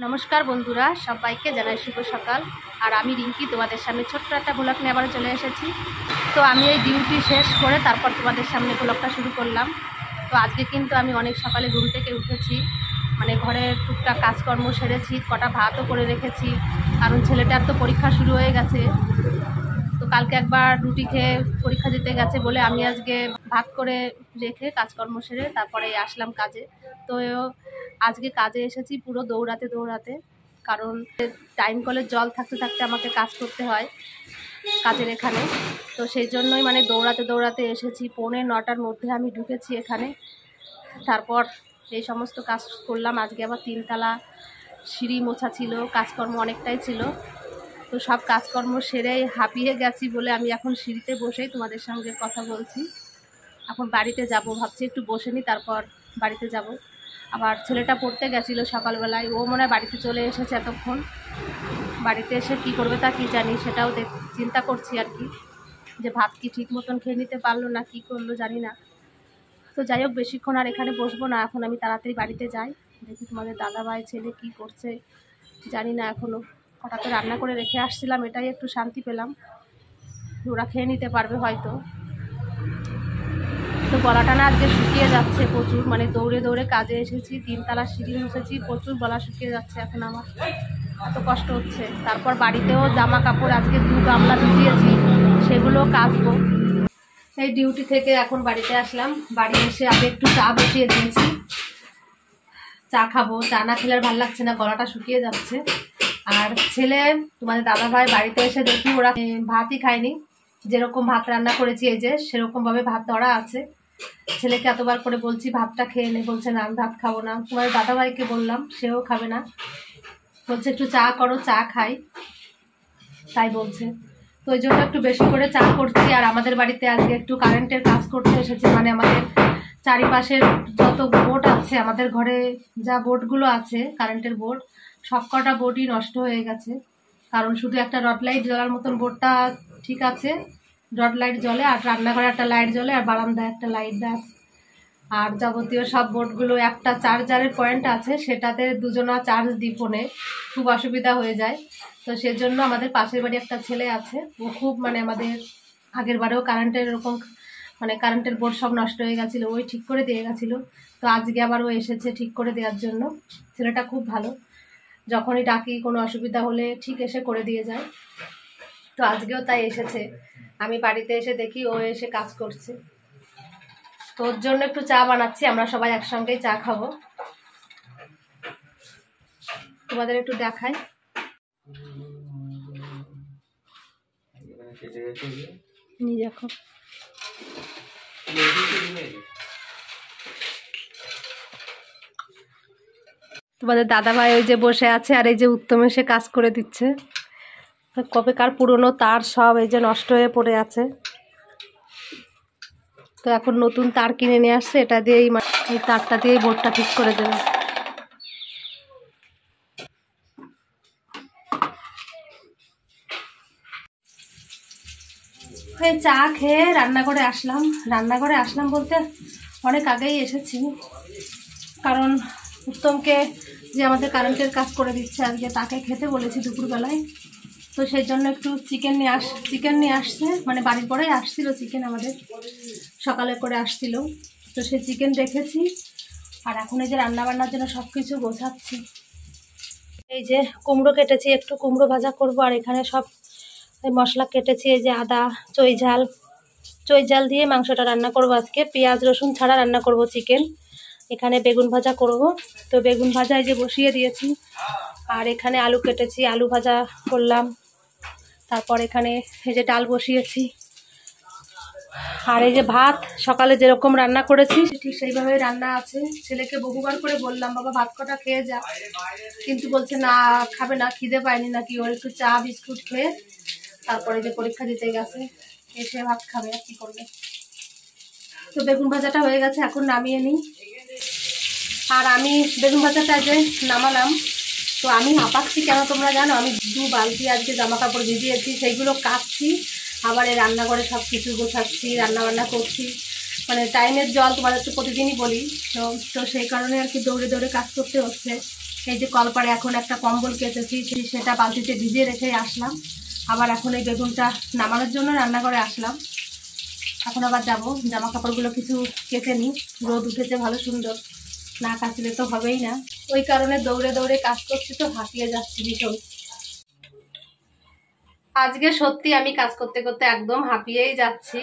নমস্কার বন্ধুরা, সবাইকে জানাই শুভ সকাল। আর আমি রিঙ্কি তোমাদের সামনে ছোট্ট একটা ব্লগ নিয়ে আবার চলে এসেছি। তো আমি এই ডিউটি শেষ করে তারপর তোমাদের সামনে ব্লগটা শুরু করলাম। তো আজকে কিন্তু আমি অনেক সকালে ঘুম থেকে উঠেছি, মানে ঘরের টুকটাক কাজকর্ম সেরেছি, কটা ভাতও করে রেখেছি, কারণ ছেলেটার তো পরীক্ষা শুরু হয়ে গেছে। তো কালকে একবার রুটি খেয়ে পরীক্ষা দিতে গেছে বলে আমি আজকে ভাত করে রেখে কাজকর্ম সেরে তারপরে আসলাম কাজে। তো আজকে কাজে এসেছি পুরো দৌড়াতে, কারণ টাইম কলের জল থাকতে থাকতে আমাকে কাজ করতে হয় কাজের এখানে। তো সেই জন্যই মানে দৌড়াতে এসেছি। 9:45-র মধ্যে আমি ঢুকেছি এখানে। তারপর এই সমস্ত কাজ করলাম। আজকে আবার 3তলা সিঁড়ি মোছা ছিল, কাজকর্ম অনেকটাই ছিল। তো সব কাজকর্ম সেরে হাঁপিয়ে গেছি বলে আমি এখন সিঁড়িতে বসেই তোমাদের সঙ্গে কথা বলছি। এখন বাড়িতে যাব, ভাবছি একটু বসে নিই, তারপর বাড়িতে যাব। আবার ছেলেটা পড়তে গেছিলো সকালবেলায়, ও মনে হয় বাড়িতে চলে এসেছে এতক্ষণ। বাড়িতে এসে কি করবে তা কি জানি, সেটাও চিন্তা করছি আর কি, যে ভাত কি ঠিক মতন খেয়ে নিতে পারলো না কি করলো জানি না। তো যাই হোক, বেশিক্ষণ আর এখানে বসবো না, এখন আমি তাড়াতাড়ি বাড়িতে যাই। দেখি তোমাদের দাদাভাই ছেলে কি করছে জানি না এখনও। হঠাৎ রান্না করে রেখে আসছিলাম, এটাই একটু শান্তি পেলাম, ওরা খেয়ে নিতে পারবে হয়তো। তো গলাটা না আজকে শুকিয়ে যাচ্ছে প্রচুর, মানে দৌড়ে কাজে এসেছি, 3তলা সিঁড়ি মুছেছি, প্রচুর গলা শুকিয়ে যাচ্ছে এখন আমার, এত কষ্ট হচ্ছে। তারপর বাড়িতেও জামা কাপড় আজকে 2 গামলা ভিজিয়েছি, সেগুলো কাচবো। এই ডিউটি থেকে এখন বাড়িতে আসলাম, বাড়ি এসে আগে একটু চা বসিয়ে দিয়েছি, চা খাবো। চা না খেলে আর ভালো লাগছে না, গলাটা শুকিয়ে যাচ্ছে। আর ছেলে তোমাদের দাদাভাই বাড়িতে এসে দেখি ওরা ভাতই খায়নি, যেরকম ভাত রান্না করেছি এই যে সেরকমভাবে ভাত ধরা আছে। ছেলেকে এতবার করে বলছি ভাতটা খেয়ে নে, বলছে না আমি ভাত খাবো না। তোমাদের দাদাভাইকে বললাম, সেও খাবে না, বলছে একটু চা করো, চা খাই, তাই বলছে। তো ওই জন্য একটু বেশি করে চা করছি। আর আমাদের বাড়িতে আজকে একটু কারেন্টের কাজ করতে এসেছে, মানে আমাদের চারিপাশের যত বোর্ড আছে, আমাদের ঘরে যা বোর্ডগুলো আছে কারেন্টের বোর্ড, সব কটা বোর্ডই নষ্ট হয়ে গেছে। কারণ শুধু একটা রড লাইট জ্বলার মতন বোর্ডটা ঠিক আছে, রড লাইট জ্বলে, আর রান্নাঘরে একটা লাইট জ্বলে, আর বারান্দায় একটা লাইট, ব্যাস। আর যাবতীয় সব বোর্ডগুলো, একটা চার্জারের পয়েন্ট আছে, সেটাতে দুজনা চার্জ দিই ফোনে, খুব অসুবিধা হয়ে যায়। তো সেজন্য আমাদের পাশের বাড়ি একটা ছেলে আছে, ও খুব মানে আমাদের আগের বারেও কারেন্টের এরকম মানে কারেন্টের বোর্ড সব নষ্ট হয়ে গেছিলো, ওই ঠিক করে দিয়ে গেছিলো। তো আজকে আবার ও এসেছে ঠিক করে দেওয়ার জন্য। ছেলেটা খুব ভালো, যখনই ডাকি কোনো অসুবিধা হলে ঠিক এসে করে দিয়ে যায়। তো আজকেও তাই এসেছে, আমি বাড়িতে এসে দেখি ও এসে কাজ করছে। তো ওর জন্য একটু চা বানাচ্ছি, আমরা সবাই একসঙ্গেই চা খাবো। তোমাদের একটু দেখাই, দেখো তোমাদের দাদাভাই ওই যে বসে আছে, আর এই যে উত্তম এসে কাজ করে দিচ্ছে। কবেকার পুরনো তার সব এই যে নষ্ট হয়ে পড়ে আছে, তো এখন নতুন তার কিনে নিয়ে আসছে, এটা দিয়েই এই তারটা দিয়েই বোর্ডটা ঠিক করে দেবে। এই চা খেয়ে রান্নাঘরে আসলাম বলতে অনেক আগেই এসেছি, কারণ উত্তমকে যে আমাদের কারেন্টের কাজ করে দিচ্ছে আজকে, তাকে খেতে বলেছি দুপুরবেলায়। তো সেই জন্য একটু চিকেন নিয়ে আসছে, মানে বাড়ির পরেই আসছিল চিকেন, আমাদের সকালে করে আসছিল। তো সেই চিকেন রেখেছি, আর এখন এই যে রান্নাবান্নার জন্য সব কিছু গোছাচ্ছি। এই যে কুমড়ো কেটেছি, একটু কুমড়ো ভাজা করব, আর এখানে সব মশলা কেটেছি, এই যে আদা, চই ঝাল দিয়ে মাংসটা রান্না করব আজকে, পেঁয়াজ রসুন ছাড়া রান্না করব চিকেন। এখানে বেগুন ভাজা করব, তো বেগুন ভাজা এই যে বসিয়ে দিয়েছি। আর এখানে আলু কেটেছি, আলু ভাজা করলাম। তারপর এখানে এই যে ডাল বসিয়েছি। আর এই যে ভাত সকালে যেরকম রান্না করেছি ঠিক সেইভাবে রান্না আছে। ছেলেকে বহুবার করে বললাম বাবা ভাত কটা খেয়ে যা, কিন্তু বলছে না খাবে না, খিদে পায়নি নাকি, ওর একটু চা বিস্কুট খেয়ে তারপরে যে পরীক্ষা দিতে গেছে, এসে ভাত খাবে, আর কি করবে। তো বেগুন ভাজাটা হয়ে গেছে, এখন নামিয়ে নিই। আর আমি বেগুন ভাজাটা যে নামালাম, তো আমি হাঁপাচ্ছি কেন তোমরা জানো, আমি 2 বালতি আজকে জামা কাপড় ভিজিয়েছি, সেইগুলো কাচ্ছি, আবার এই রান্নাঘরে সব কিছু গোছাচ্ছি, রান্নাবান্না করছি। মানে টাইমের জল তোমাদের তো প্রতিদিনই বলি, তো সেই কারণে আর কি দৌড়ে কাজ করতে হচ্ছে। এই যে কলপাড়ে এখন একটা কম্বল কেচেছি, সেটা বালতিতে ভিজিয়ে রেখে আসলাম। আবার এখন এই বেগুনটা নামানোর জন্য রান্নাঘরে আসলাম। এখন আবার যাব, জামা কাপড়গুলো কিছু কেচে নিই, রোদ উঠেছে ভালো সুন্দর, না কাচলে তো হবেই না। ওই কারণে দৌড়ে দৌড়ে কাজ করছি, তো হাঁপিয়ে যাচ্ছি ভীষণ। আজকে সত্যি আমি কাজ করতে করতে একদম হাঁপিয়েই যাচ্ছি,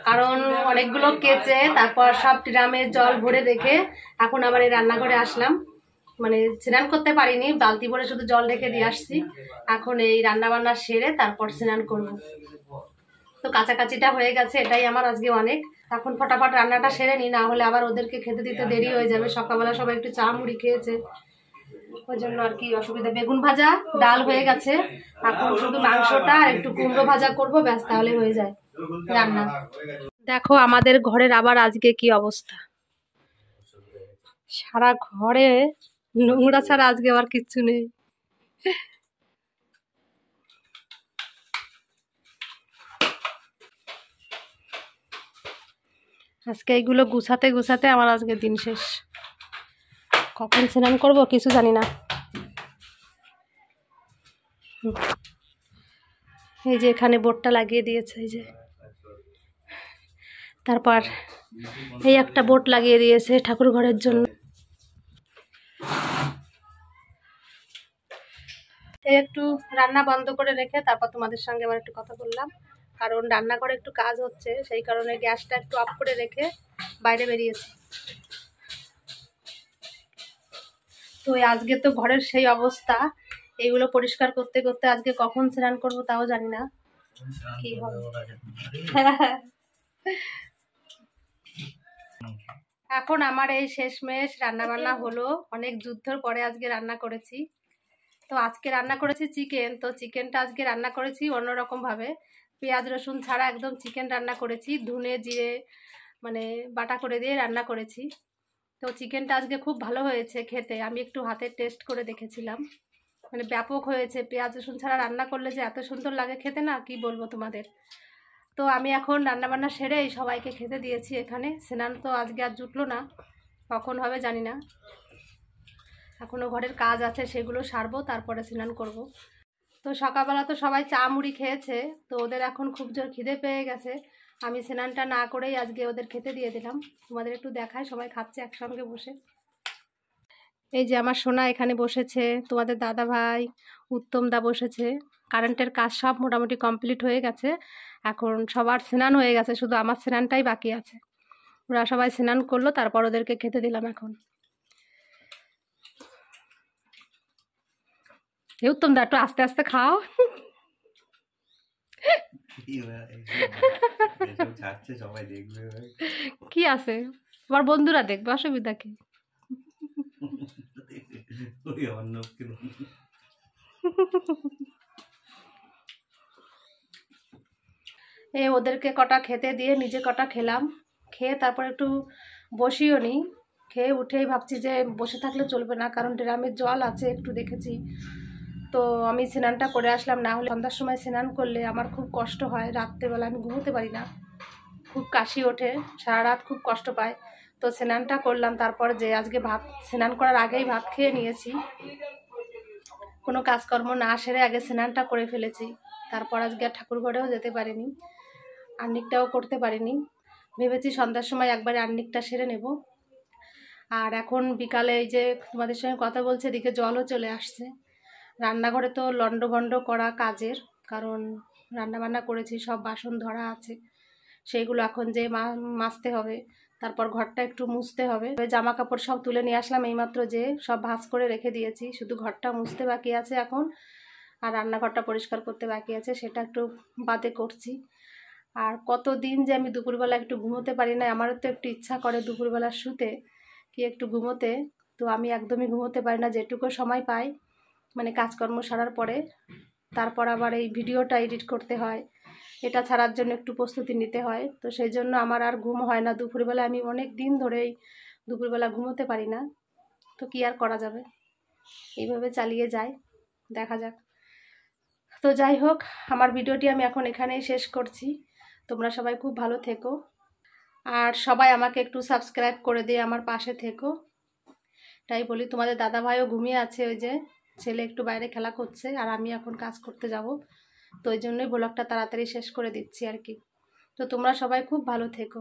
কারণ অনেকগুলো কেচে তারপর সব ড্রামে জল ভরে রেখে এখন আবার এই রান্নাঘরে আসলাম। মানে স্নান করতে পারিনি, বালতি ভরে শুধু জল রেখে দিয়ে আসছি। এখন এই রান্না বান্না সেরে তারপর স্নান করব। তো কাছাকাছিটা হয়ে গেছে, এটাই আমার আজকে অনেক। এখন ফটাফট রান্নাটা সেরে নিই, না হলে আবার ওদেরকে খেতে দিতে দেরি হয়ে যাবে। সকালবেলা সবাই একটু চা মুড়ি খেয়েছে, ওই জন্য আর কি অসুবিধা। বেগুন ভাজা, ডাল হয়ে গেছে, এখন শুধু মাংসটা আর একটু কুমড়ো ভাজা করবো, ব্যাস তাহলে হয়ে যায় রান্না। দেখো আমাদের ঘরের আবার আজকে কি অবস্থা, সারা ঘরে নোংরা ছাড়া আজকে আবার কিচ্ছু নেই। আজকে এইগুলো গুছাতে গুছাতে আমার আজকে দিন শেষ। কখন স্নান করবো কিছু জানি না। এই যে এখানে বোর্ডটা লাগিয়ে দিয়েছে, এই যে তারপর এই একটা বোর্ড লাগিয়ে দিয়েছে ঠাকুর ঘরের জন্য। এই একটু রান্না বন্ধ করে রেখে তারপর তোমাদের সঙ্গে আবার একটু কথা বললাম, কারণ রান্নাঘরে একটু কাজ হচ্ছে, সেই কারণে গ্যাসটা একটু অফ করে রেখে বাইরে বেরিয়েছি। তো আজকে তো ঘরের সেই অবস্থা, এইগুলো পরিষ্কার করতে করতে আজকে কখন স্নান করবো তাও জানি না কি হবে। এখন আমার এই শেষমেশ রান্না বান্না হলো, অনেক যুদ্ধর পরে আজকে রান্না করেছি। তো আজকে রান্না করেছি চিকেন। তো চিকেনটা আজকে রান্না করেছি অন্যরকমভাবে, পেঁয়াজ রসুন ছাড়া একদম চিকেন রান্না করেছি, ধনে জিরে মানে বাটা করে দিয়ে রান্না করেছি। তো চিকেনটা আজকে খুব ভালো হয়েছে খেতে, আমি একটু হাতে টেস্ট করে দেখেছিলাম, মানে ব্যাপক হয়েছে। পেঁয়াজ রসুন ছাড়া রান্না করলে যে এত সুন্দর লাগে খেতে, না কি বলবো তোমাদের। তো আমি এখন রান্নাবান্না সেরে এই সবাইকে খেতে দিয়েছি। এখানে স্নান তো আজকে আর জুটলো না, কখন হবে জানি না, এখনও ঘরের কাজ আছে, সেগুলো সারবো, তারপরে স্নান করব। তো সকালবেলা তো সবাই চা মুড়ি খেয়েছে, তো ওদের এখন খুব জোর খিদে পেয়ে গেছে। আমি স্নানটা না করেই আজকে ওদের খেতে দিয়ে দিলাম। তোমাদের একটু দেখায়, সবাই খাচ্ছে একসঙ্গে বসে। এই যে আমার সোনা এখানে বসেছে, তোমাদের দাদা ভাই উত্তম দা বসেছে। কারেন্টের কাজ সব মোটামুটি কমপ্লিট হয়ে গেছে, এখন সবার স্নান হয়ে গেছে, শুধু আমার স্নানটাই বাকি আছে। ওরা সবাই স্নান করলো, তারপর ওদেরকে খেতে দিলাম। এখন উত্তম দা একটু আস্তে আস্তে খাও। কি আছে, তোমার বন্ধুরা দেখবে, অসুবিধা কি। ওদেরকে কটা খেতে দিয়ে নিজে কটা খেলাম, খেয়ে তারপর একটু বসিও নি। খেয়ে উঠেই ভাবছি যে বসে থাকলে চলবে না, কারণ ড্রামের জল আছে একটু দেখেছি। তো আমি স্নানটা করে আসলাম, না হলে সন্ধ্যার সময় স্নান করলে আমার খুব কষ্ট হয়, রাত্রেবেলা আমি ঘুমোতে পারি না, খুব কাশি ওঠে, সারা রাত খুব কষ্ট পায়। তো স্নানটা করলাম, তারপর যে আজকে স্নান করার আগেই ভাত খেয়ে নিয়েছি, কোনো কাজকর্ম না সেরে আগে স্নানটা করে ফেলেছি। তারপর আজকে আর ঠাকুর ঘরেও যেতে পারিনি, আর্নিকটাও করতে পারিনি। ভেবেছি সন্ধ্যার সময় একবারে আর্নিকটা সেরে নেব। আর এখন বিকালে এই যে তোমাদের সঙ্গে কথা বলছে, এদিকে জলও চলে আসছে। রান্নাঘরে তো লন্ডভন্ড করা কাজের, কারণ রান্নাবান্না করেছি, সব বাসন ধরা আছে, সেইগুলো এখন যে মাজতে হবে, তারপর ঘরটা একটু মুছতে হবে। জামা কাপড় সব তুলে নিয়ে আসলাম এইমাত্র, যে সব ভাঁজ করে রেখে দিয়েছি, শুধু ঘরটা মুছতে বাকি আছে এখন, আর রান্নাঘরটা পরিষ্কার করতে বাকি আছে, সেটা একটু বাদে করছি। আর কতদিন যে আমি দুপুরবেলা একটু ঘুমোতে পারি না, আমারও তো একটু ইচ্ছা করে দুপুরবেলা শুতে কি একটু ঘুমোতে, তো আমি একদমই ঘুমোতে পারি না। যেটুকু সময় পাই মানে কাজকর্ম সারার পরে, তারপর আবার এই ভিডিওটা এডিট করতে হয়, এটা ছাড়ার জন্য একটু প্রস্তুতি নিতে হয়, তো সেই জন্য আমার আর ঘুম হয় না দুপুরবেলা। আমি অনেক দিন ধরেই দুপুরবেলা ঘুমোতে পারি না, তো কি আর করা যাবে, এইভাবে চালিয়ে যাই, দেখা যাক। তো যাই হোক, আমার ভিডিওটি আমি এখন এখানেই শেষ করছি। তোমরা সবাই খুব ভালো থেকো, আর সবাই আমাকে একটু সাবস্ক্রাইব করে দিয়ে আমার পাশে থেকো। তাই বলি, তোমাদের দাদা ভাইও ঘুমিয়ে আছে, ওই যে ছেলে একটু বাইরে খেলা করছে, আর আমি এখন কাজ করতে যাব। তো ওই জন্যই ব্লগটা তাড়াতাড়ি শেষ করে দিচ্ছি আর কি। তো তোমরা সবাই খুব ভালো থেকো।